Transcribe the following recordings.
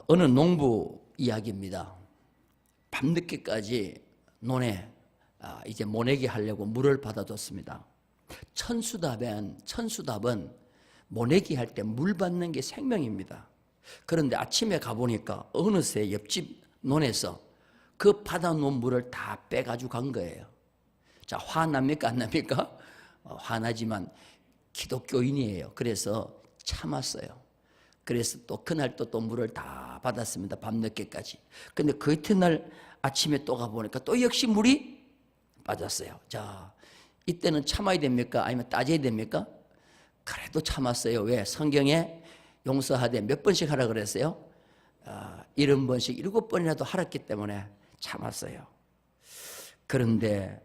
어느 농부 이야기입니다. 밤늦게까지 논에 이제 모내기 하려고 물을 받아뒀습니다. 천수답은 모내기 할 때 물 받는 게 생명입니다. 그런데 아침에 가보니까 어느새 옆집 논에서 그 받아놓은 물을 다 빼가지고 간 거예요. 자, 화납니까 안 납니까? 화나지만 기독교인이에요. 그래서 참았어요. 그래서 또 그날 또 물을 다 받았습니다. 밤늦게까지. 근데 그 이튿날 아침에 또 가보니까 또 역시 물이 빠졌어요. 자, 이때는 참아야 됩니까? 아니면 따져야 됩니까? 그래도 참았어요. 왜? 성경에 용서하되 몇 번씩 하라 그랬어요? 70번씩 7번이라도 하랬기 때문에 참았어요. 그런데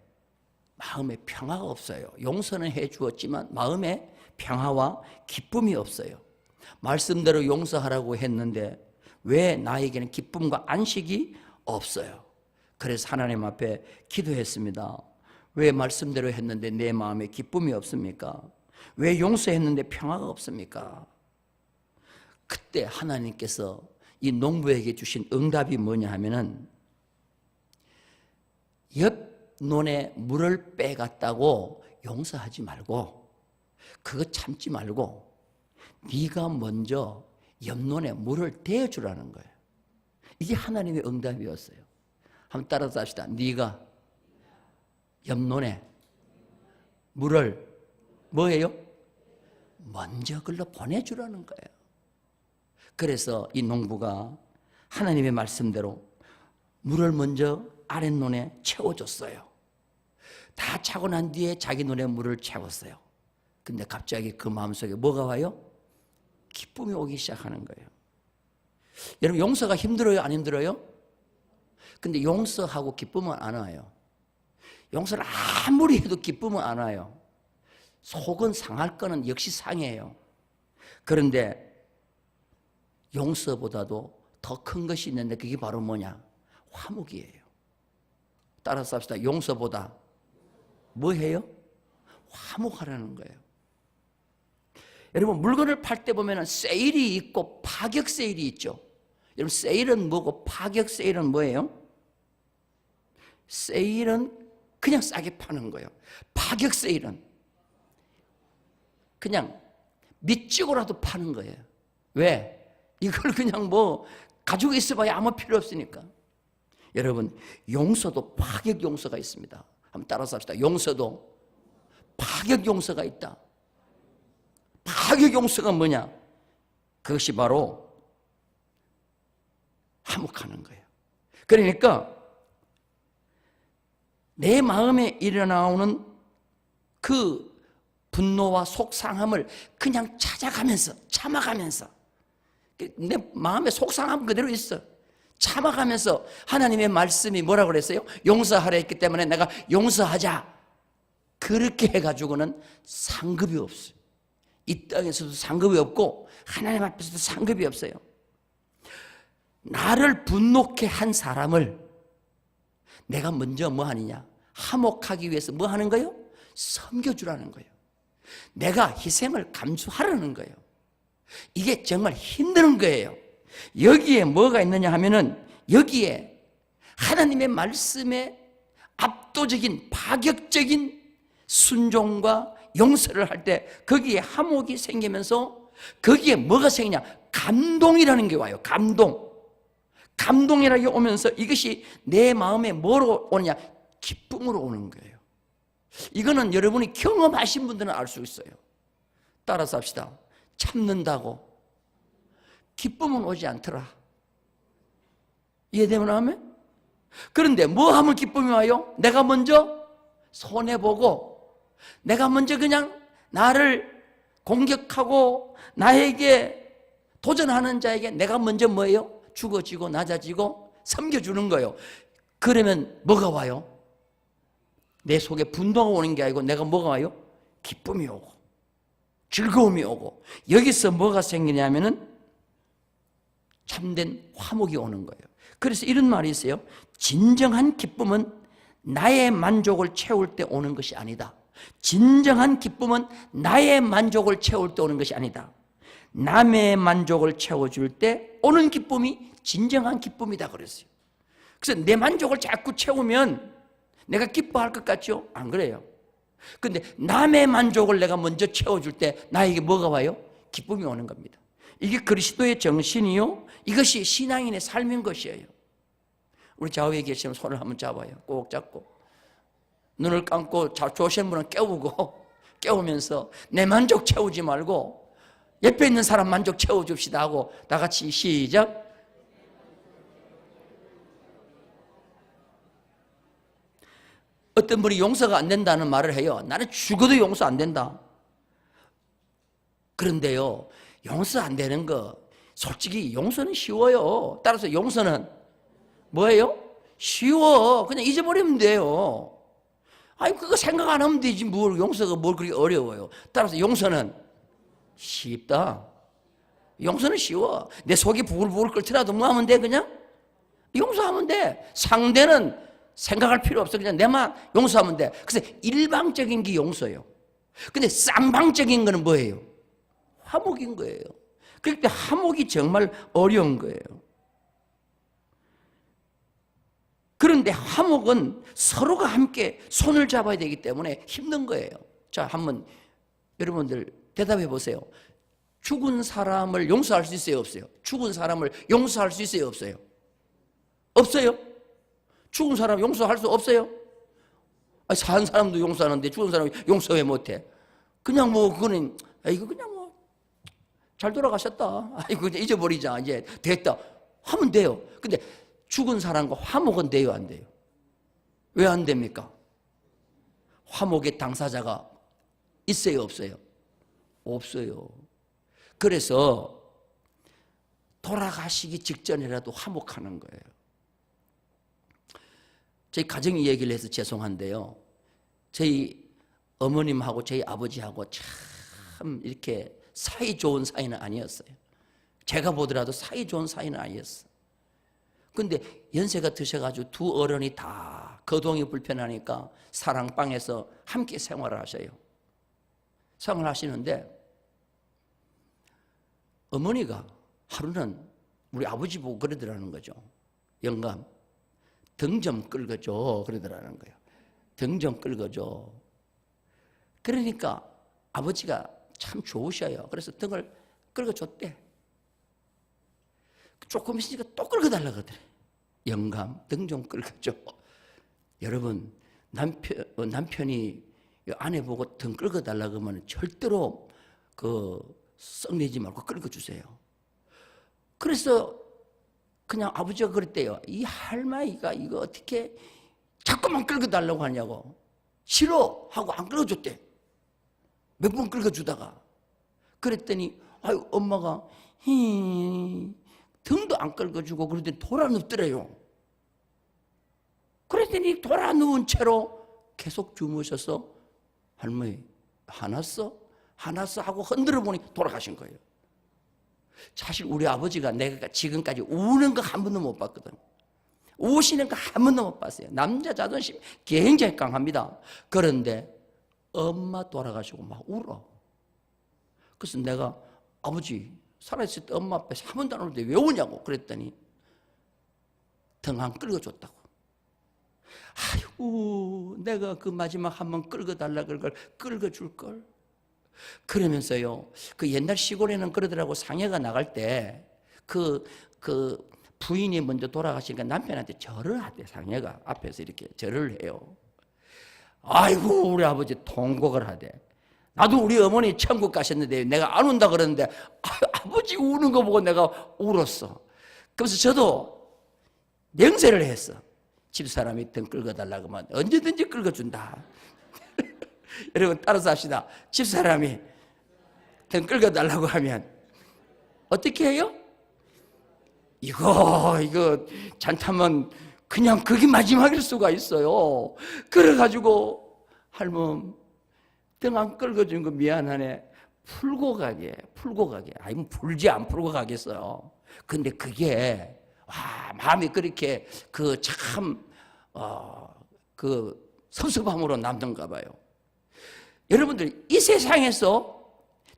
마음에 평화가 없어요. 용서는 해 주었지만 마음에 평화와 기쁨이 없어요. 말씀대로 용서하라고 했는데 왜 나에게는 기쁨과 안식이 없어요? 그래서 하나님 앞에 기도했습니다. 왜 말씀대로 했는데 내 마음에 기쁨이 없습니까? 왜 용서했는데 평화가 없습니까? 그때 하나님께서 이 농부에게 주신 응답이 뭐냐 하면은 옆 논에 물을 빼갔다고 용서하지 말고 그거 참지 말고 네가 먼저 옆논에 물을 대주라는 거예요. 이게 하나님의 응답이었어요. 한번 따라서 합시다. 네가 옆논에 물을 뭐예요? 먼저 글로 보내주라는 거예요. 그래서 이 농부가 하나님의 말씀대로 물을 먼저 아랫논에 채워줬어요. 다 차고 난 뒤에 자기 논에 물을 채웠어요. 근데 갑자기 그 마음속에 뭐가 와요? 기쁨이 오기 시작하는 거예요. 여러분, 용서가 힘들어요? 안 힘들어요? 근데 용서하고 기쁨은 안 와요. 용서를 아무리 해도 기쁨은 안 와요. 속은 상할 거는 역시 상해요. 그런데 용서보다도 더 큰 것이 있는데 그게 바로 뭐냐? 화목이에요. 따라서 합시다. 용서보다 뭐 해요? 화목하라는 거예요. 여러분, 물건을 팔 때 보면 세일이 있고 파격 세일이 있죠. 여러분, 세일은 뭐고 파격 세일은 뭐예요? 세일은 그냥 싸게 파는 거예요. 파격 세일은 그냥 밑지고라도 파는 거예요. 왜? 이걸 그냥 가지고 있어봐야 아무 필요 없으니까. 여러분, 용서도 파격 용서가 있습니다. 한번 따라서 합시다. 용서도 파격 용서가 있다. 파격 용서가 뭐냐? 그것이 바로 화목하는 거예요. 그러니까 내 마음에 일어나오는 그 분노와 속상함을 그냥 찾아가면서 참아가면서 내 마음에 속상함 그대로 있어. 참아가면서 하나님의 말씀이 뭐라고 그랬어요? 용서하라 했기 때문에 내가 용서하자. 그렇게 해가지고는 상급이 없어요. 이 땅에서도 상급이 없고 하나님 앞에서도 상급이 없어요. 나를 분노케 한 사람을 내가 먼저 뭐 하느냐? 화목하기 위해서 뭐 하는 거예요? 섬겨주라는 거예요. 내가 희생을 감수하라는 거예요. 이게 정말 힘든 거예요. 여기에 뭐가 있느냐 하면은 여기에 하나님의 말씀에 압도적인 파격적인 순종과 용서를 할 때 거기에 화목이 생기면서 거기에 뭐가 생기냐? 감동이라는 게 와요. 감동이라는 게 오면서 이것이 내 마음에 뭐로 오느냐? 기쁨으로 오는 거예요. 이거는 여러분이 경험하신 분들은 알 수 있어요. 따라서 합시다. 참는다고 기쁨은 오지 않더라. 이해되면 하면? 그런데 뭐 하면 기쁨이 와요? 내가 먼저 손해보고 내가 먼저 그냥 나를 공격하고 나에게 도전하는 자에게 내가 먼저 뭐예요? 죽어지고 낮아지고 섬겨주는 거예요. 그러면 뭐가 와요? 내 속에 분노가 오는 게 아니고 내가 뭐가 와요? 기쁨이 오고 즐거움이 오고 여기서 뭐가 생기냐면은 참된 화목이 오는 거예요. 그래서 이런 말이 있어요. 진정한 기쁨은 나의 만족을 채울 때 오는 것이 아니다. 진정한 기쁨은 나의 만족을 채울 때 오는 것이 아니다. 남의 만족을 채워줄 때 오는 기쁨이 진정한 기쁨이다 그랬어요. 그래서 내 만족을 자꾸 채우면 내가 기뻐할 것 같죠? 안 그래요. 근데 남의 만족을 내가 먼저 채워줄 때 나에게 뭐가 와요? 기쁨이 오는 겁니다. 이게 그리스도의 정신이요, 이것이 신앙인의 삶인 것이에요. 우리 좌우에 계시면 손을 한번 잡아요. 꼭 잡고 눈을 감고 조시는 분은 깨우면서 내 만족 채우지 말고 옆에 있는 사람 만족 채워줍시다 하고 다 같이 시작. 어떤 분이 용서가 안 된다는 말을 해요. 나는 죽어도 용서 안 된다. 그런데요, 용서 안 되는 거 솔직히 용서는 쉬워요. 따라서 용서는 뭐예요? 쉬워. 그냥 잊어버리면 돼요. 아니 그거 생각 안 하면 되지 뭘 용서가 뭘 그렇게 어려워요. 따라서 용서는 쉽다. 용서는 쉬워. 내 속이 부글부글 끓더라도 뭐 하면 돼? 그냥 용서하면 돼. 상대는 생각할 필요 없어. 그냥 내만 용서하면 돼. 그래서 일방적인 게 용서예요. 근데 쌍방적인 거는 뭐예요? 화목인 거예요. 그럴 때 화목이 정말 어려운 거예요. 그런데 화목은 서로가 함께 손을 잡아야 되기 때문에 힘든 거예요. 자, 한번 여러분들 대답해 보세요. 죽은 사람을 용서할 수 있어요, 없어요? 죽은 사람을 용서할 수 있어요, 없어요? 없어요? 죽은 사람 용서할 수 없어요? 아니, 산 사람도 용서하는데 죽은 사람 용서 왜 못해? 그냥 뭐 그거는 이거 그냥 뭐 잘 돌아가셨다. 아이고 잊어버리자. 이제 됐다. 하면 돼요. 근데 죽은 사람과 화목은 돼요, 안 돼요? 왜 안 됩니까? 화목의 당사자가 있어요, 없어요? 없어요. 그래서 돌아가시기 직전이라도 화목하는 거예요. 저희 가정 얘기를 해서 죄송한데요. 저희 어머님하고 저희 아버지하고 참 이렇게 사이 좋은 사이는 아니었어요. 제가 보더라도 사이 좋은 사이는 아니었어요. 근데 연세가 드셔가지고 두 어른이 다 거동이 불편하니까 사랑방에서 함께 생활을 하셔요. 생활하시는데 어머니가 하루는 우리 아버지 보고 그러더라는 거죠. 영감, 등 좀 끌어줘 그러더라는 거예요. 등 좀 끌어줘. 그러니까 아버지가 참 좋으셔요. 그래서 등을 끌어줬대. 조금 있으니까 또 끌어달라 그러더래. 영감, 등 좀 끌어줘. 여러분, 남편이 아내 보고 등 끌어달라 그러면 절대로 썩내지 말고 끌어주세요. 그래서 그냥 아버지가 그랬대요. 이 할머니가 이거 어떻게 자꾸만 끌어달라고 하냐고. 싫어 하고 안 끌어줬대. 몇 번 끌어주다가 그랬더니 아유 엄마가 등도 안 끌어주고 그러더니 돌아 눕더래요. 그랬더니 돌아 누운 채로 계속 주무셔서 할머니 화났어? 화났어? 하고 흔들어 보니 돌아가신 거예요. 사실 우리 아버지가 내가 지금까지 우는 거 한 번도 못 봤거든. 우시는 거 한 번도 못 봤어요. 남자 자존심 굉장히 강합니다. 그런데 엄마 돌아가시고 막 울어. 그래서 내가 아버지 살아있을 때 엄마 앞에서 한 번도 안 울는데 왜 우냐고 그랬더니 등 안 끌어줬다고. 아이고 내가 그 마지막 한 번 끌어달라 그걸 끌어줄걸. 그러면서요 그 옛날 시골에는 그러더라고. 상해가 나갈 때 그 부인이 먼저 돌아가시니까 남편한테 절을 하대. 상해가 앞에서 이렇게 절을 해요. 아이고 우리 아버지 통곡을 하대. 나도 우리 어머니 천국 가셨는데 내가 안 운다 그러는데 아버지 우는 거 보고 내가 울었어. 그래서 저도 명세를 했어. 집사람이 등 끌어달라고 하면 언제든지 끌어준다. 여러분 따라서 합시다. 집사람이 등 끌어달라고 하면 어떻게 해요? 이거 잔타면 그냥 그게 마지막일 수가 있어요. 그래가지고 할멈 등 안 끌어준 거 미안하네. 풀고 가게. 아니 뭐 풀지 안 풀고 가겠어요. 근데 그게 마음이 그렇게 섭섭함으로 남던가 봐요. 여러분들 이 세상에서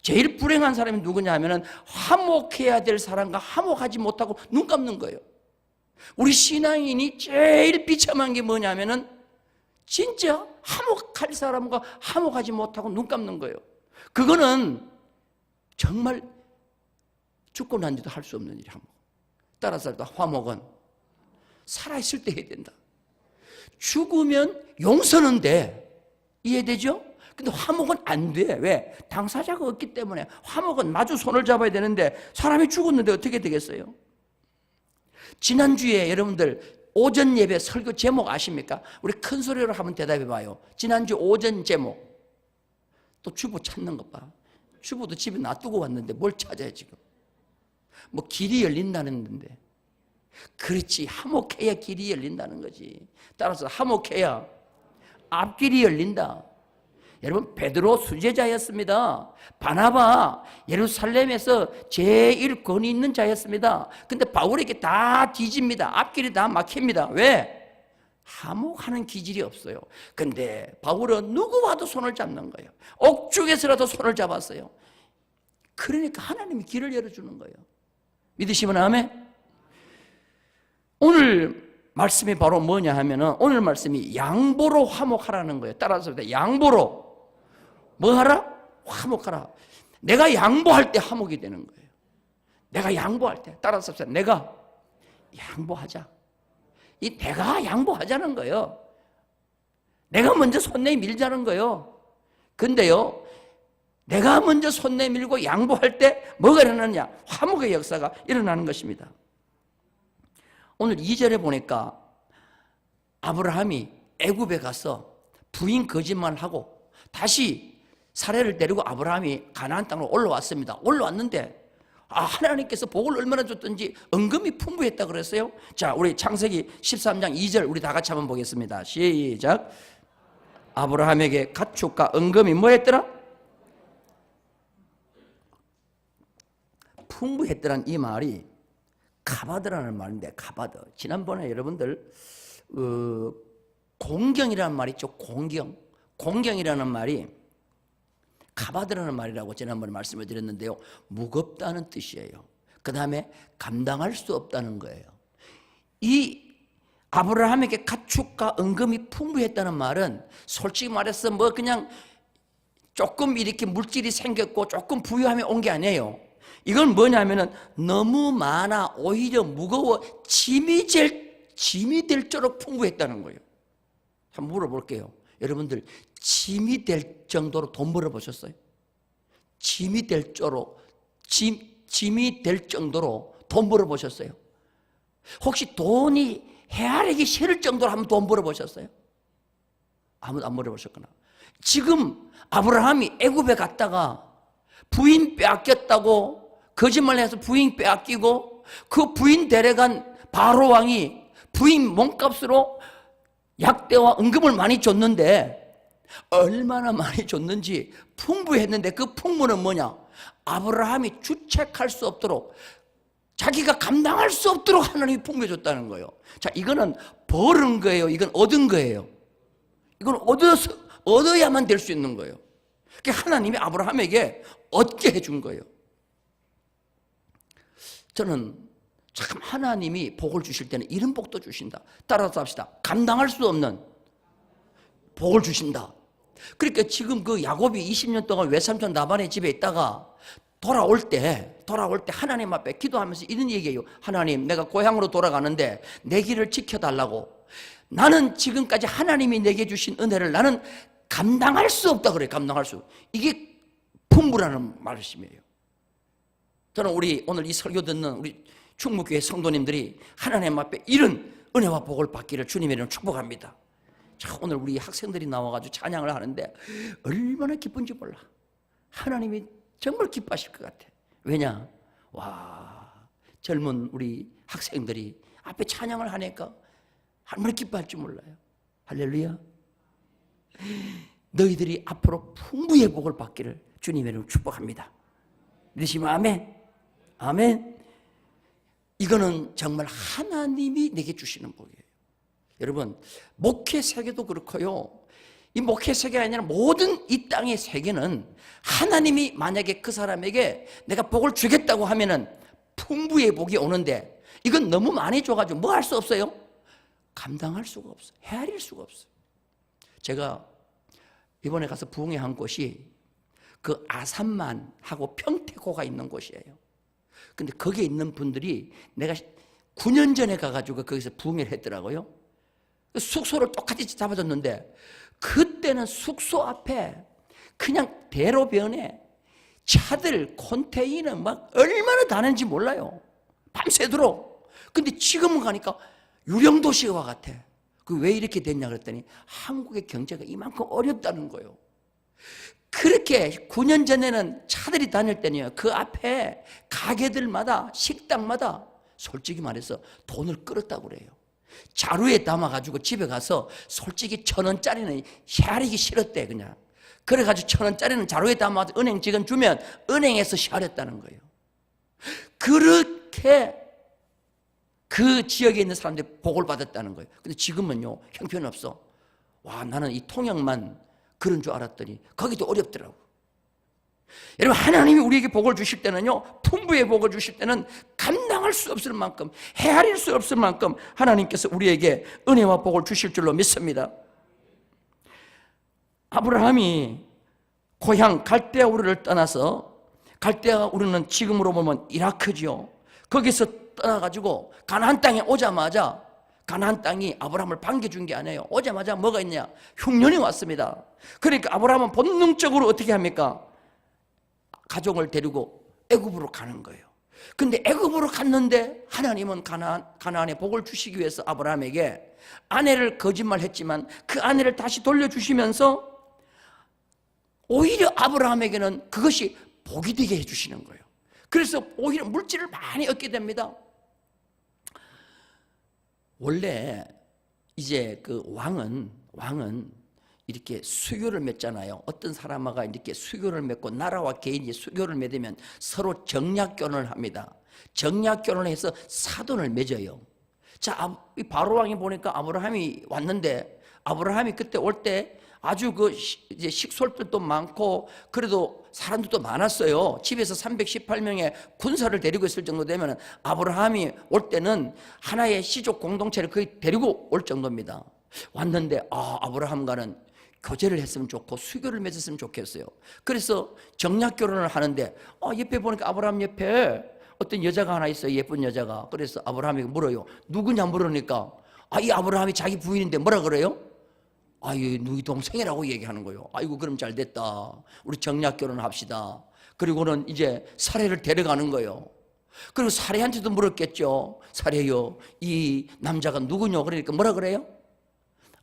제일 불행한 사람이 누구냐 하면은 화목해야 될 사람과 화목하지 못하고 눈 감는 거예요. 우리 신앙인이 제일 비참한 게 뭐냐면은 진짜 화목할 사람과 화목하지 못하고 눈 감는 거예요. 그거는 정말 죽고 난 뒤도 할 수 없는 일이 화목. 따라서 화목은 살아있을 때 해야 된다. 죽으면 용서는 돼. 이해되죠? 근데 화목은 안 돼. 왜? 당사자가 없기 때문에. 화목은 마주 손을 잡아야 되는데 사람이 죽었는데 어떻게 되겠어요? 지난주에 여러분들 오전 예배 설교 제목 아십니까? 우리 큰 소리로 한번 대답해 봐요. 지난주 오전 제목. 또 주부 찾는 것 봐. 주부도 집에 놔두고 왔는데 뭘 찾아요 지금? 뭐 길이 열린다는데. 그렇지, 화목해야 길이 열린다는 거지. 따라서 화목해야 앞길이 열린다. 여러분, 베드로 수제자였습니다. 바나바 예루살렘에서 제일 권위 있는 자였습니다. 근데 바울에게 다 뒤집니다. 앞길이 다 막힙니다. 왜? 화목하는 기질이 없어요. 근데 바울은 누구와도 손을 잡는 거예요. 옥중에서라도 손을 잡았어요. 그러니까 하나님이 길을 열어주는 거예요. 믿으시면 아멘? 오늘 말씀이 바로 뭐냐 하면은 오늘 말씀이 양보로 화목하라는 거예요. 따라서 양보로 뭐 하라? 화목하라. 내가 양보할 때 화목이 되는 거예요. 내가 양보할 때. 따라서 내가 양보하자. 이 내가 양보하자는 거예요. 내가 먼저 손 내밀자는 거예요. 근데요, 내가 먼저 손 내밀고 양보할 때 뭐가 일어나느냐? 화목의 역사가 일어나는 것입니다. 오늘 2절에 보니까 아브라함이 애굽에 가서 부인 거짓말하고 다시 사례를 데리고 아브라함이 가나안 땅으로 올라왔습니다. 올라왔는데 하나님께서 복을 얼마나 줬든지 은금이 풍부했다 그랬어요. 자, 우리 창세기 13장 2절 우리 다 같이 한번 보겠습니다. 시작. 아브라함에게 가축과 은금이 뭐 했더라? 풍부했더란 이 말이 가바드라는 말인데, 가바드. 지난번에 여러분들 공경이라는 말 있죠. 공경이라는 말이 가바드라는 말이라고 지난번에 말씀을 드렸는데요, 무겁다는 뜻이에요. 그 다음에 감당할 수 없다는 거예요. 이 아브라함에게 가축과 은금이 풍부했다는 말은 솔직히 말해서 뭐 그냥 조금 이렇게 물질이 생겼고 조금 부유함이 온 게 아니에요. 이건 뭐냐면은 너무 많아, 오히려 무거워, 짐이 될 정도로 풍부했다는 거예요. 한번 물어볼게요. 여러분들 짐이 될 정도로 돈 벌어보셨어요? 짐이 될 정도로 돈 벌어보셨어요? 혹시 돈이 헤아리기 싫을 정도로 한번 돈 벌어보셨어요? 아무도 안 벌어보셨구나. 지금 아브라함이 애굽에 갔다가 부인 빼앗겼다고 거짓말해서 부인 빼앗기고 그 부인 데려간 바로 왕이 부인 몸값으로 약대와 은금을 많이 줬는데 얼마나 많이 줬는지 풍부했는데 그 풍부는 뭐냐? 아브라함이 주책할 수 없도록, 자기가 감당할 수 없도록 하나님이 풍부해 줬다는 거예요. 자, 이거는 벌은 거예요? 이건 얻은 거예요? 이건 얻어야만 될 수 있는 거예요. 그러니까 하나님이 아브라함에게 얻게 해준 거예요. 저는 참 하나님이 복을 주실 때는 이런 복도 주신다. 따라서 합시다. 감당할 수 없는 복을 주신다. 그러니까 지금 그 야곱이 20년 동안 외삼촌 라반의 집에 있다가 돌아올 때 하나님 앞에 기도하면서 이런 얘기해요. 하나님, 내가 고향으로 돌아가는데 내 길을 지켜달라고. 나는 지금까지 하나님이 내게 주신 은혜를 나는 감당할 수 없다 그래요. 감당할 수. 이게 풍부라는 말씀이에요. 저는 오늘 이 설교 듣는 우리 충무교회 성도님들이 하나님 앞에 이런 은혜와 복을 받기를 주님의 이름으로 축복합니다. 자, 오늘 우리 학생들이 나와가지고 찬양을 하는데 얼마나 기쁜지 몰라. 하나님이 정말 기뻐하실 것 같아. 왜냐? 와, 젊은 우리 학생들이 앞에 찬양을 하니까 얼마나 기뻐할지 몰라요. 할렐루야. 너희들이 앞으로 풍부의 복을 받기를 주님의 이름으로 축복합니다. 믿으시면 아멘. 아멘. 이거는 정말 하나님이 내게 주시는 복이에요. 여러분, 목회 세계도 그렇고요, 이 목회 세계가 아니라 모든 이 땅의 세계는 하나님이 만약에 그 사람에게 내가 복을 주겠다고 하면은 풍부의 복이 오는데 이건 너무 많이 줘가지고 뭐 할 수 없어요? 감당할 수가 없어요. 헤아릴 수가 없어요. 제가 이번에 가서 부흥회 한 곳이 그 아산만하고 평택호가 있는 곳이에요. 근데 거기에 있는 분들이 내가 9년 전에 가가지고 거기서 부흥회를 했더라고요. 숙소를 똑같이 잡아줬는데 그때는 숙소 앞에 그냥 대로변에 차들, 컨테이너 막 얼마나 다는지 몰라요. 밤새도록. 근데 지금은 가니까 유령도시와 같아. 그 왜 이렇게 됐냐 그랬더니 한국의 경제가 이만큼 어렵다는 거예요. 그렇게 9년 전에는 차들이 다닐 때는요, 그 앞에 가게들마다 식당마다 솔직히 말해서 돈을 끌었다고 그래요. 자루에 담아가지고 집에 가서 솔직히 1,000원짜리는 헤아리기 싫었대 그냥. 그래가지고 1,000원짜리는 자루에 담아서 은행 직원 주면 은행에서 헤아렸다는 거예요. 그렇게 그 지역에 있는 사람들이 복을 받았다는 거예요. 근데 지금은요 형편없어. 와, 나는 이 통영만 그런 줄 알았더니 거기도 어렵더라고. 여러분, 하나님이 우리에게 복을 주실 때는요, 풍부의 복을 주실 때는 감당할 수 없을 만큼, 헤아릴 수 없을 만큼 하나님께서 우리에게 은혜와 복을 주실 줄로 믿습니다. 아브라함이 고향 갈대아 우르를 떠나서, 갈대아 우르는 지금으로 보면 이라크죠. 거기서 떠나가지고 가나안 땅에 오자마자 가나안 땅이 아브라함을 반겨준 게 아니에요. 오자마자 뭐가 있냐? 흉년이 왔습니다. 그러니까 아브라함은 본능적으로 어떻게 합니까? 가족을 데리고 애굽으로 가는 거예요. 근데 애굽으로 갔는데 하나님은 가나안에 복을 주시기 위해서 아브라함에게 아내를 거짓말했지만 그 아내를 다시 돌려주시면서 오히려 아브라함에게는 그것이 복이 되게 해주시는 거예요. 그래서 오히려 물질을 많이 얻게 됩니다. 원래 이제 그 왕은 이렇게 수교를 맺잖아요. 어떤 사람과 이렇게 수교를 맺고 나라와 개인이 수교를 맺으면 서로 정략 결혼을 합니다. 정략 결혼을 해서 사돈을 맺어요. 자, 이 바로 왕이 보니까 아브라함이 왔는데 아브라함이 그때 올 때 아주 그 이제 식솔들도 많고 그래도 사람들도 많았어요. 집에서 318명의 군사를 데리고 있을 정도 되면 아브라함이 올 때는 하나의 시족 공동체를 거의 데리고 올 정도입니다. 왔는데 아브라함과는 교제를 했으면 좋고 수교를 맺었으면 좋겠어요. 그래서 정략 결혼을 하는데 옆에 보니까 아브라함 옆에 어떤 여자가 하나 있어요. 예쁜 여자가. 그래서 아브라함이 물어요. 누구냐 물으니까 이 아브라함이 자기 부인인데 뭐라 그래요? 누이 동생이라고 얘기하는 거예요. 아이고, 그럼 잘 됐다. 우리 정략 결혼합시다. 그리고는 이제 사례를 데려가는 거예요. 그리고 사례한테도 물었겠죠. 사례요, 이 남자가 누구냐? 그러니까 뭐라 그래요?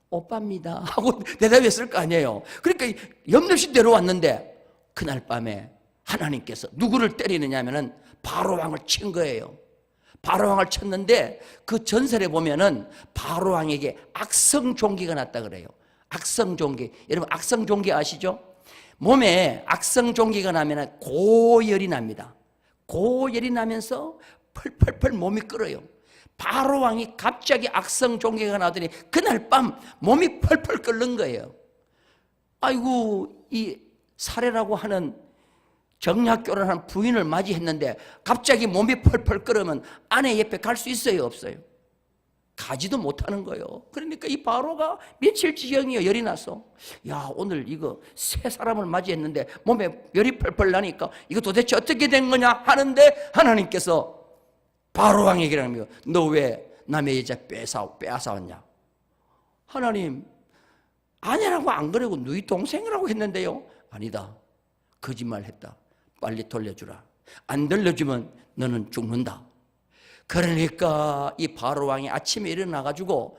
오빠입니다 하고 대답했을 거 아니에요. 그러니까 염려시 데려왔는데 그날 밤에 하나님께서 누구를 때리느냐 하면은 바로왕을 친 거예요. 바로왕을 쳤는데 그 전설에 보면은 바로왕에게 악성종기가 났다 그래요. 악성종기. 여러분, 악성종기 아시죠? 몸에 악성종기가 나면 고열이 납니다. 고열이 나면서 펄펄펄 몸이 끓어요. 바로왕이 갑자기 악성종기가 나더니 그날 밤 몸이 펄펄 끓는 거예요. 아이고, 이 사례라고 하는 정략 결혼한 부인을 맞이했는데 갑자기 몸이 펄펄 끓으면 아내 옆에 갈 수 있어요, 없어요? 가지도 못하는 거예요. 그러니까 이 바로가 며칠 지경이요, 열이 나서 오늘 이거 세 사람을 맞이했는데 몸에 열이 펄펄 나니까 이거 도대체 어떻게 된 거냐 하는데 하나님께서 바로왕에게 하며 너 왜 남의 여자 빼앗아왔냐? 하나님, 아내라고 안 그러고 너희 동생이라고 했는데요. 아니다, 거짓말했다. 빨리 돌려주라. 안 돌려주면 너는 죽는다. 그러니까 이 바로왕이 아침에 일어나가지고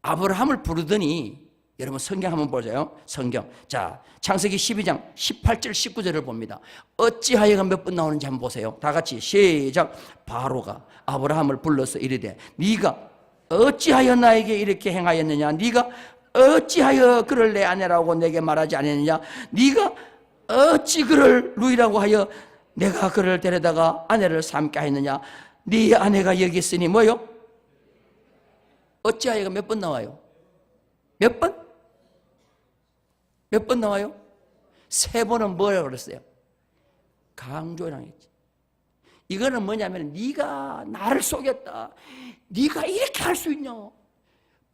아브라함을 부르더니, 여러분 성경 한번 보세요. 성경. 자, 창세기 12장 18절 19절을 봅니다. 어찌하여가 몇 번 나오는지 한번 보세요. 다 같이 시작. 바로가 아브라함을 불러서 이르되 네가 어찌하여 나에게 이렇게 행하였느냐? 네가 어찌하여 그를 내 아내라고 내게 말하지 않았느냐? 네가 어찌 그를 누이라고 하여 내가 그를 데려다가 아내를 삼게 하였느냐? 네 아내가 여기 있으니 뭐요? 어찌하여가 몇 번 나와요? 몇 번? 몇 번 나와요? 3번은 뭐라고 그랬어요? 강조랑 했지. 이거는 뭐냐면 네가 나를 속였다. 네가 이렇게 할 수 있냐?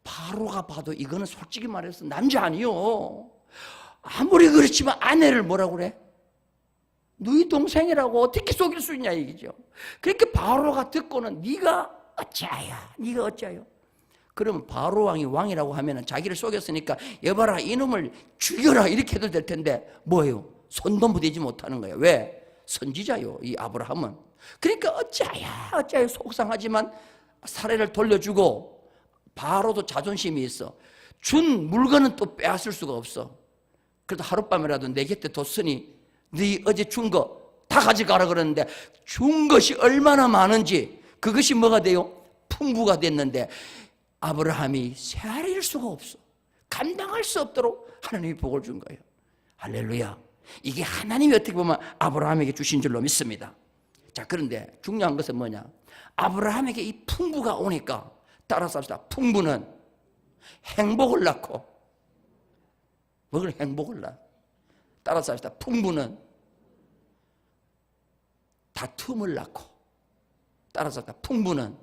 바로가 봐도 이거는 솔직히 말해서 남자 아니요. 아무리 그렇지만 아내를 뭐라고 그래? 너희 동생이라고 어떻게 속일 수 있냐 얘기죠. 그렇게 바로가 듣고는 네가 어찌하여? 네가 어찌하여? 그러면 바로 왕이 왕이라고 하면은 자기를 속였으니까 여봐라 이놈을 죽여라 이렇게 해도 될 텐데 뭐예요? 손도 부대지 못하는 거예요. 왜? 선지자요 이 아브라함은. 그러니까 어찌하여 속상하지만 사례를 돌려주고 바로도 자존심이 있어. 준 물건은 또 빼앗을 수가 없어. 그래도 하룻밤이라도 내 곁에 뒀으니 네 어제 준 거 다 가져가라 그러는데 준 것이 얼마나 많은지 그것이 뭐가 돼요? 풍부가 됐는데 아브라함이 세아릴 수가 없어. 감당할 수 없도록 하나님이 복을 준 거예요. 할렐루야. 이게 하나님이 어떻게 보면 아브라함에게 주신 줄로 믿습니다. 자, 그런데 중요한 것은 뭐냐? 아브라함에게 이 풍부가 오니까 따라서 합시다. 풍부는 행복을 낳고 뭘 행복을 낳아? 따라서 합시다. 풍부는 다툼을 낳고 따라서 합시다. 풍부는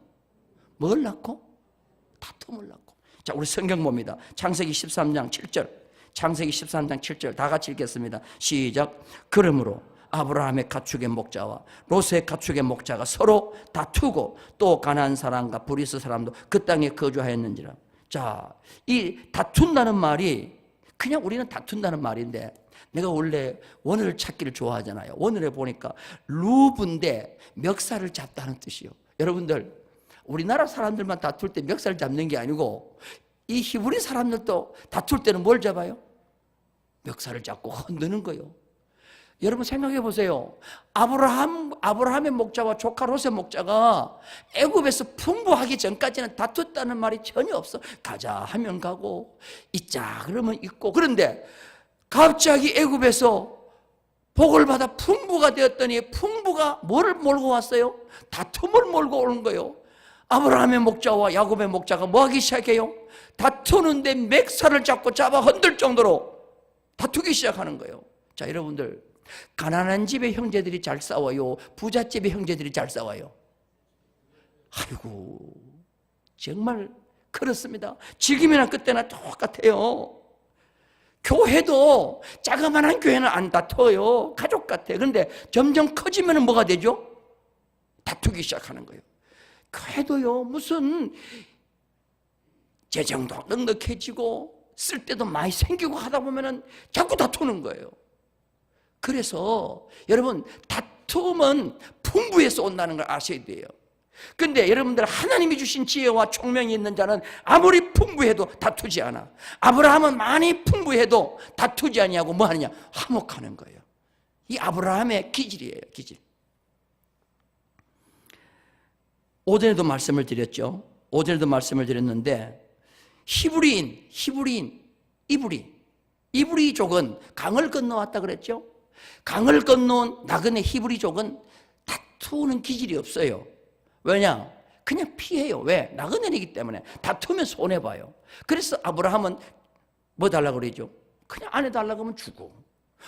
뭘 낳고? 다툼을 낳고. 자, 우리 성경 봅니다. 창세기 13장 7절. 창세기 13장 7절 다 같이 읽겠습니다. 시작. 그러므로 아브라함의 가축의 목자와 롯의 가축의 목자가 서로 다투고 또 가나안 사람과 브리스 사람도 그 땅에 거주하였는지라. 자, 이 다툰다는 말이 그냥 우리는 다툰다는 말인데 내가 원래 원어를 찾기를 좋아하잖아요. 원어를 보니까 루브인데 멱살을 잡다는 뜻이요. 여러분들 우리나라 사람들만 다툴 때 멱살 잡는 게 아니고 이 히브리 사람들도 다툴 때는 뭘 잡아요? 멱살을 잡고 흔드는 거예요. 여러분 생각해 보세요. 아브라함의 목자와 조카 롯의 목자가 애굽에서 풍부하기 전까지는 다퉜다는 말이 전혀 없어. 가자 하면 가고 있자 그러면 있고. 그런데 갑자기 애굽에서 복을 받아 풍부가 되었더니 풍부가 뭐를 몰고 왔어요? 다툼을 몰고 오는 거예요. 아브라함의 목자와 야곱의 목자가 뭐 하기 시작해요? 다투는데 맥살을 잡아 흔들 정도로 다투기 시작하는 거예요. 자, 여러분들 가난한 집의 형제들이 잘 싸워요? 부잣집의 형제들이 잘 싸워요? 아이고 정말 그렇습니다. 지금이나 그때나 똑같아요. 교회도 자그마한 교회는 안 다퉈요. 가족 같아요. 그런데 점점 커지면 뭐가 되죠? 다투기 시작하는 거예요. 교회도요 무슨 재정도 넉넉해지고 쓸 때도 많이 생기고 하다 보면은 자꾸 다투는 거예요. 그래서 여러분 다툼은 풍부에서 온다는 걸 아셔야 돼요. 근데 여러분들 하나님이 주신 지혜와 총명이 있는 자는 아무리 풍부해도 다투지 않아. 아브라함은 많이 풍부해도 다투지 아니하고 뭐 하느냐? 화목하는 거예요. 이 아브라함의 기질이에요. 기질. 오전에도 말씀을 드렸죠. 오전에도 말씀을 드렸는데 이브리족은 강을 건너왔다 그랬죠. 강을 건너온 나그네 히브리족은 다투는 기질이 없어요. 왜냐? 그냥 피해요. 왜? 나그네이기 때문에 다투면 손해봐요. 그래서 아브라함은 뭐 달라고 그러죠? 그냥 아내 달라고 하면 주고,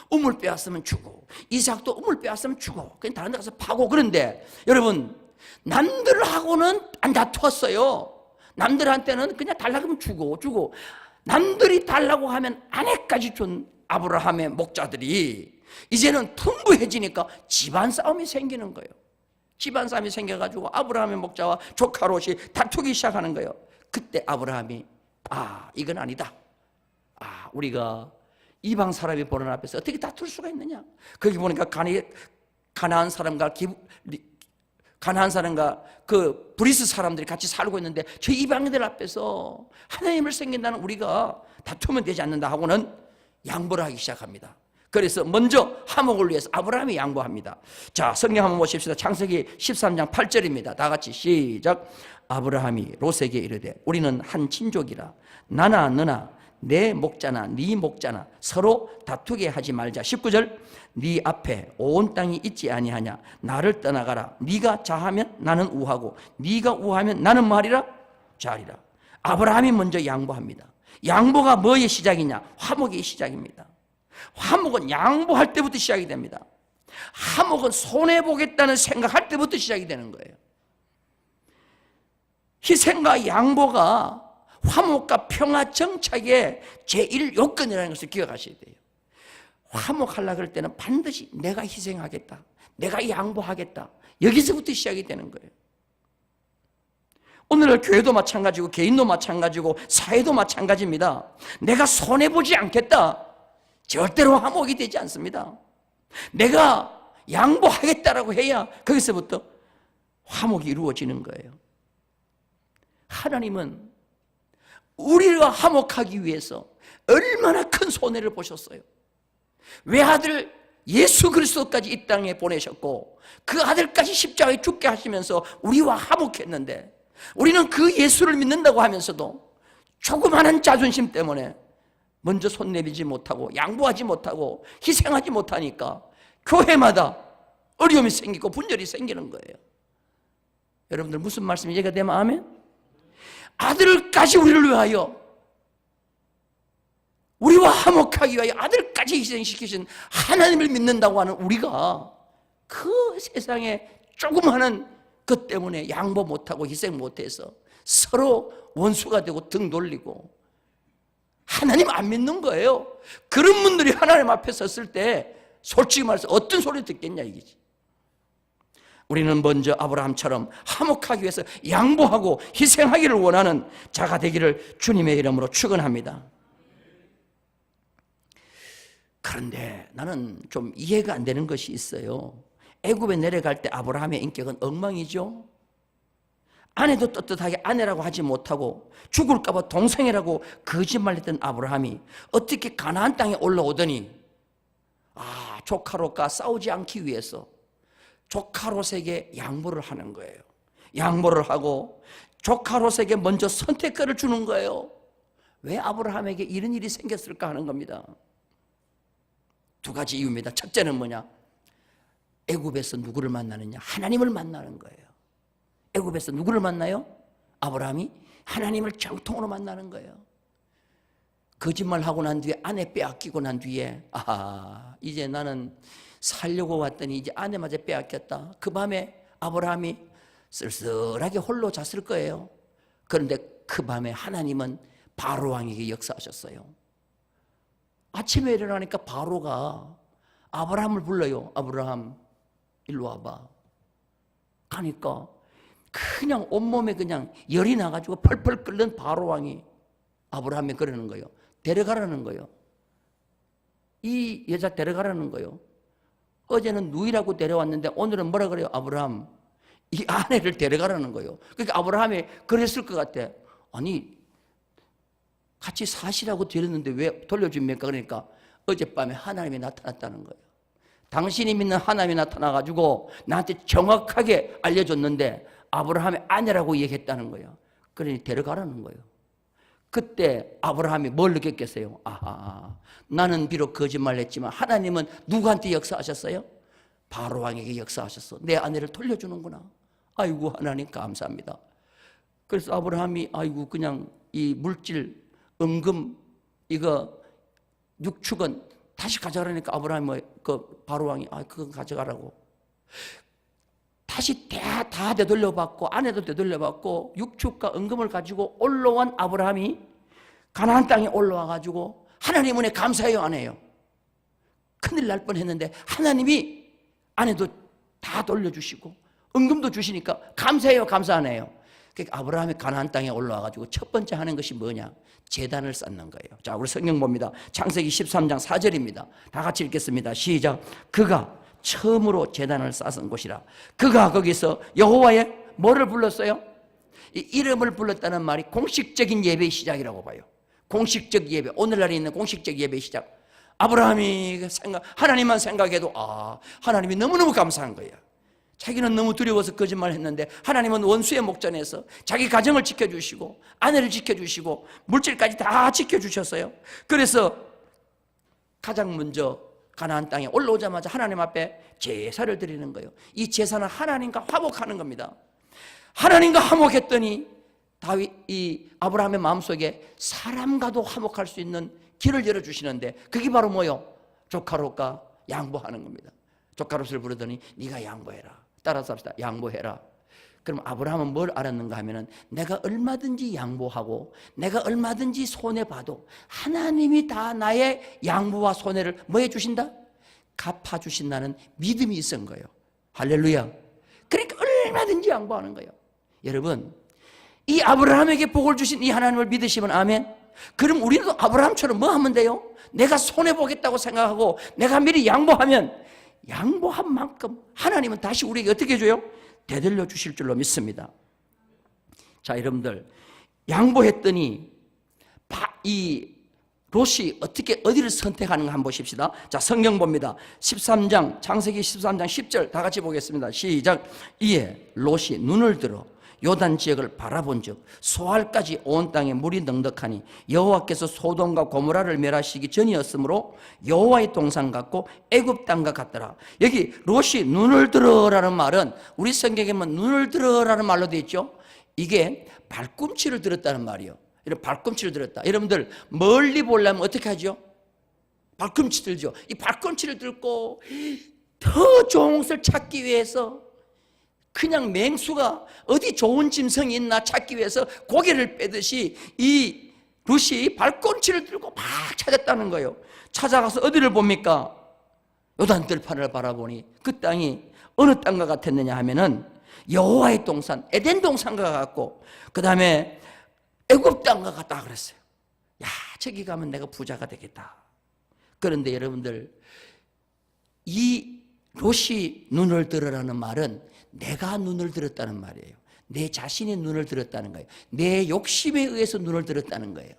우물 빼앗으면 주고, 이삭도 우물 빼앗으면 주고, 그냥 다른 데 가서 파고. 그런데 여러분 남들하고는 안 다투었어요. 남들한테는 그냥 달라고 하면 주고 남들이 달라고 하면 아내까지 준 아브라함의 목자들이 이제는 풍부해지니까 집안 싸움이 생기는 거예요. 집안 싸움이 생겨가지고 아브라함의 목자와 조카 롯이 다투기 시작하는 거예요. 그때 아브라함이 이건 아니다. 우리가 이방 사람이 보는 앞에서 어떻게 다툴 수가 있느냐. 거기 보니까 가나안 사람과 그 브리스 사람들이 같이 살고 있는데 저 이방인들 앞에서 하나님을 섬긴다는 우리가 다투면 되지 않는다 하고는 양보를 하기 시작합니다. 그래서 먼저 화목을 위해서 아브라함이 양보합니다. 자, 성경 한번 보십시다. 창세기 13장 8절입니다. 다 같이 시작. 아브라함이 롯에게 이르되 우리는 한 친족이라 나나 너나 내 목자나 네 목자나 서로 다투게 하지 말자. 19절. 네 앞에 온 땅이 있지 아니하냐. 나를 떠나가라. 네가 자하면 나는 우하고 네가 우하면 나는 말이라 자리라. 아브라함이 먼저 양보합니다. 양보가 뭐의 시작이냐? 화목의 시작입니다. 화목은 양보할 때부터 시작이 됩니다. 화목은 손해보겠다는 생각할 때부터 시작이 되는 거예요. 희생과 양보가 화목과 평화 정착의 제1요건이라는 것을 기억하셔야 돼요. 화목하려고 할 때는 반드시 내가 희생하겠다, 내가 양보하겠다, 여기서부터 시작이 되는 거예요. 오늘날 교회도 마찬가지고 개인도 마찬가지고 사회도 마찬가지입니다. 내가 손해보지 않겠다, 절대로 화목이 되지 않습니다. 내가 양보하겠다라고 해야 거기서부터 화목이 이루어지는 거예요. 하나님은 우리가 화목하기 위해서 얼마나 큰 손해를 보셨어요. 외아들 예수 그리스도까지 이 땅에 보내셨고 그 아들까지 십자가에 죽게 하시면서 우리와 화목했는데, 우리는 그 예수를 믿는다고 하면서도 조그마한 자존심 때문에 먼저 손 내밀지 못하고 양보하지 못하고 희생하지 못하니까 교회마다 어려움이 생기고 분열이 생기는 거예요. 여러분들 무슨 말씀이 이해가 되면 아멘? 아들까지 우리를 위하여, 우리와 화목하기 위하여 아들까지 희생시키신 하나님을 믿는다고 하는 우리가 그 세상에 조그마한 것 때문에 양보 못하고 희생 못해서 서로 원수가 되고 등 돌리고 하나님 안 믿는 거예요. 그런 분들이 하나님 앞에 섰을 때 솔직히 말해서 어떤 소리 듣겠냐 이거지. 우리는 먼저 아브라함처럼 화목하기 위해서 양보하고 희생하기를 원하는 자가 되기를 주님의 이름으로 축원합니다. 그런데 나는 좀 이해가 안 되는 것이 있어요. 애굽에 내려갈 때 아브라함의 인격은 엉망이죠. 아내도 떳떳하게 아내라고 하지 못하고 죽을까 봐 동생이라고 거짓말했던 아브라함이 어떻게 가나안 땅에 올라오더니 조카 롯과 싸우지 않기 위해서 조카 롯에게 양보를 하는 거예요. 양보를 하고 조카 롯에게 먼저 선택권을 주는 거예요. 왜 아브라함에게 이런 일이 생겼을까 하는 겁니다. 두 가지 이유입니다. 첫째는 뭐냐? 애굽에서 누구를 만나느냐? 하나님을 만나는 거예요. 애굽에서 누구를 만나요? 아브라함이 하나님을 정통으로 만나는 거예요. 거짓말하고 난 뒤에 아내 빼앗기고 난 뒤에 이제 나는 살려고 왔더니 이제 아내마저 빼앗겼다. 그 밤에 아브라함이 쓸쓸하게 홀로 잤을 거예요. 그런데 그 밤에 하나님은 바로 왕에게 역사하셨어요. 아침에 일어나니까 바로가 아브라함을 불러요. 아브라함 일로 와봐. 가니까 그냥 온몸에 그냥 열이 나가지고 펄펄 끓는 바로 왕이 아브라함에 그러는 거예요. 데려가라는 거예요. 이 여자 데려가라는 거예요. 어제는 누이라고 데려왔는데 오늘은 뭐라 그래요? 아브라함, 이 아내를 데려가라는 거예요. 그러니까 아브라함이 그랬을 것 같아. 아니 같이 사시라고 드렸는데 왜 돌려줍니까? 그러니까 어젯밤에 하나님이 나타났다는 거예요. 당신이 믿는 하나님이 나타나가지고 나한테 정확하게 알려줬는데 아브라함의 아내라고 얘기했다는 거예요. 그러니 데려가라는 거예요. 그때 아브라함이 뭘 느꼈겠어요? 나는 비록 거짓말을 했지만 하나님은 누구한테 역사하셨어요? 바로 왕에게 역사하셨어. 내 아내를 돌려주는구나. 아이고 하나님 감사합니다. 그래서 아브라함이 그냥 이 물질 은금 이거 육축은 다시 가져가라니까 아브라함이 그 바로 왕이 그건 가져가라고. 다시 다 되돌려받고 아내도 되돌려받고 육축과 은금을 가지고 올라온 아브라함이 가나안 땅에 올라와가지고 하나님 은혜 감사해요 안 해요? 큰일 날 뻔했는데 하나님이 아내도 다 돌려주시고 은금도 주시니까 감사해요 감사 안 해요? 그러니까 아브라함이 가나안 땅에 올라와가지고 첫 번째 하는 것이 뭐냐? 제단을 쌓는 거예요. 자, 우리 성경 봅니다. 창세기 13장 4절입니다. 다 같이 읽겠습니다. 시작. 그가 처음으로 제단을 쌓은 곳이라. 그가 거기서 여호와의 뭐를 불렀어요? 이 이름을 불렀다는 말이 공식적인 예배의 시작이라고 봐요. 공식적 예배, 오늘날에 있는 공식적 예배의 시작. 아브라함이 하나님만 생각해도 하나님이 너무너무 감사한 거예요. 자기는 너무 두려워서 거짓말했는데 하나님은 원수의 목전에서 자기 가정을 지켜주시고 아내를 지켜주시고 물질까지 다 지켜주셨어요. 그래서 가장 먼저 가나안 땅에 올라오자마자 하나님 앞에 제사를 드리는 거예요. 이 제사는 하나님과 화목하는 겁니다. 하나님과 화목했더니 이 아브라함의 마음속에 사람과도 화목할 수 있는 길을 열어주시는데 그게 바로 뭐요? 조카로가 양보하는 겁니다. 조카롯을 부르더니 네가 양보해라. 따라서 합시다. 양보해라. 그럼 아브라함은 뭘 알았는가 하면은 내가 얼마든지 양보하고 내가 얼마든지 손해봐도 하나님이 다 나의 양보와 손해를 뭐 해주신다? 갚아주신다는 믿음이 있은 거예요. 할렐루야. 그러니까 얼마든지 양보하는 거예요. 여러분, 이 아브라함에게 복을 주신 이 하나님을 믿으시면 아멘. 그럼 우리도 아브라함처럼 뭐 하면 돼요? 내가 손해보겠다고 생각하고 내가 미리 양보하면 양보한 만큼 하나님은 다시 우리에게 어떻게 해줘요? 되돌려 주실 줄로 믿습니다. 자, 여러분들, 양보했더니 이 롯이 어디를 선택하는가 한번 보십시다. 자, 성경 봅니다. 13장, 창세기 13장 10절 다 같이 보겠습니다. 시작. 이에 롯이 눈을 들어 요단 지역을 바라본 즉 소알까지 온 땅에 물이 넉넉하니 여호와께서 소돔과 고모라를 멸하시기 전이었으므로 여호와의 동산 같고 애굽 땅과 같더라. 여기 롯이 눈을 들어라는 말은 우리 성경에 보면 눈을 들어라는 말로 되어 있죠. 이게 발꿈치를 들었다는 말이에요. 이런 발꿈치를 들었다. 여러분들 멀리 보려면 어떻게 하죠? 발꿈치 들죠. 이 발꿈치를 들고 더 좋은 것을 찾기 위해서 그냥 맹수가 어디 좋은 짐승이 있나 찾기 위해서 고개를 빼듯이 이 롯이 발꿈치를 들고 막 찾았다는 거예요. 찾아가서 어디를 봅니까? 요단 들판을 바라보니 그 땅이 어느 땅과 같았느냐 하면은 여호와의 동산, 에덴 동산과 같고 그 다음에 애굽 땅과 같다 그랬어요. 야, 저기 가면 내가 부자가 되겠다. 그런데 여러분들, 이 롯이 눈을 들으라는 말은 내가 눈을 들었다는 말이에요. 내 자신의 눈을 들었다는 거예요. 내 욕심에 의해서 눈을 들었다는 거예요.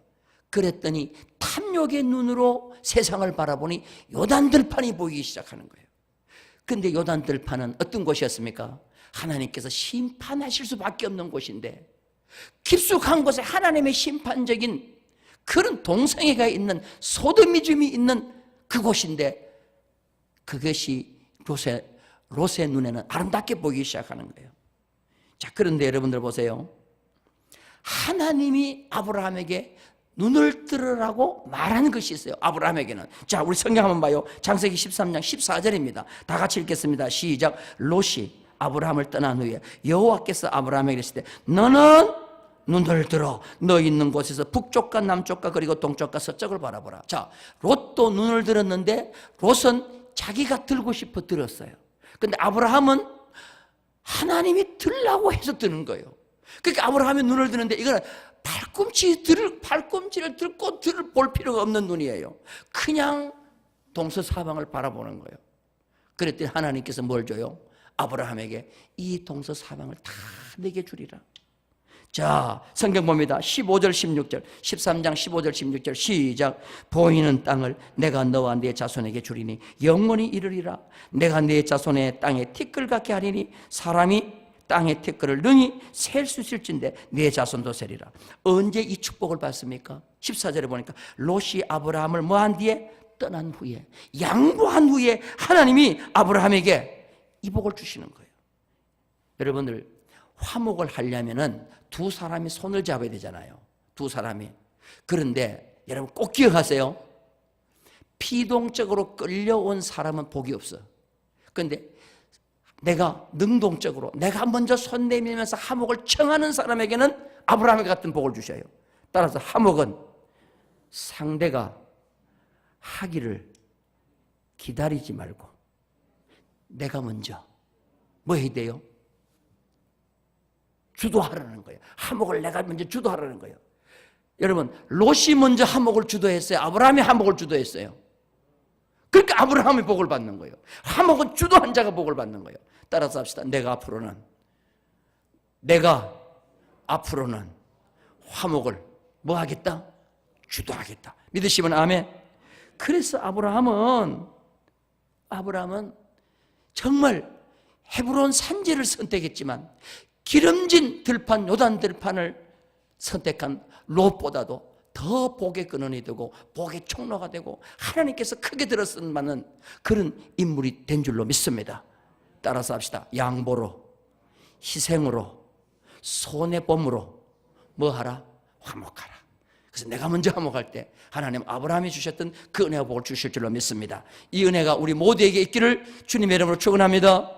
그랬더니 탐욕의 눈으로 세상을 바라보니 요단 들판이 보이기 시작하는 거예요. 그런데 요단 들판은 어떤 곳이었습니까? 하나님께서 심판하실 수밖에 없는 곳인데 깊숙한 곳에 하나님의 심판적인 그런 동성애가 있는 소돔이즘이 있는 그곳인데 그것이 롯의 눈에는 아름답게 보이기 시작하는 거예요. 자, 그런데 여러분들 보세요. 하나님이 아브라함에게 눈을 뜨라고 말하는 것이 있어요. 아브라함에게는. 자, 우리 성경 한번 봐요. 창세기 13장 14절입니다. 다 같이 읽겠습니다. 시작. 롯이 아브라함을 떠난 후에 여호와께서 아브라함에게 이르시되 너는 눈을 들어 너 있는 곳에서 북쪽과 남쪽과 그리고 동쪽과 서쪽을 바라보라. 자, 롯도 눈을 들었는데 롯은 자기가 들고 싶어 들었어요. 근데 아브라함은 하나님이 들라고 해서 드는 거예요. 그러니까 아브라함이 눈을 드는데 이거는 발꿈치를 들고 볼 필요가 없는 눈이에요. 그냥 동서사방을 바라보는 거예요. 그랬더니 하나님께서 뭘 줘요? 아브라함에게 이 동서사방을 다 내게 주리라. 자, 성경 봅니다. 15절 16절 13장 15절 16절 시작. 보이는 땅을 내가 너와 네 자손에게 주리니 영원히 이르리라. 내가 네 자손의 땅에 티끌 같게 하리니 사람이 땅의 티끌을 능히 셀 수 있을진데 네 자손도 세리라. 언제 이 축복을 받습니까? 14절에 보니까 롯이 아브라함을 뭐한 뒤에 떠난 후에 양보한 후에 하나님이 아브라함에게 이 복을 주시는 거예요. 여러분들, 화목을 하려면은 두 사람이 손을 잡아야 되잖아요. 두 사람이. 그런데 여러분 꼭 기억하세요. 피동적으로 끌려온 사람은 복이 없어. 그런데 내가 능동적으로 내가 먼저 손 내밀면서 화목을 청하는 사람에게는 아브라함 같은 복을 주셔요. 따라서 화목은 상대가 하기를 기다리지 말고 내가 먼저 뭐 해야 돼요? 주도하라는 거예요. 화목을 내가 먼저 주도하라는 거예요. 여러분, 롯이 먼저 화목을 주도했어요? 아브라함이 화목을 주도했어요? 그러니까 아브라함이 복을 받는 거예요. 화목은 주도한 자가 복을 받는 거예요. 따라서 합시다. 내가 앞으로는 화목을 뭐 하겠다? 주도하겠다. 믿으시면 아멘. 그래서 아브라함은 정말 헤브론 산지를 선택했지만 기름진 들판, 요단 들판을 선택한 롯보다도 더 복의 근원이 되고 복의 총로가 되고 하나님께서 크게 들어쓰는 많은 그런 인물이 된 줄로 믿습니다. 따라서 합시다. 양보로, 희생으로, 손해봄으로 뭐 하라? 화목하라. 그래서 내가 먼저 화목할 때 하나님 아브라함이 주셨던 그 은혜와 복을 주실 줄로 믿습니다. 이 은혜가 우리 모두에게 있기를 주님의 이름으로 축원합니다.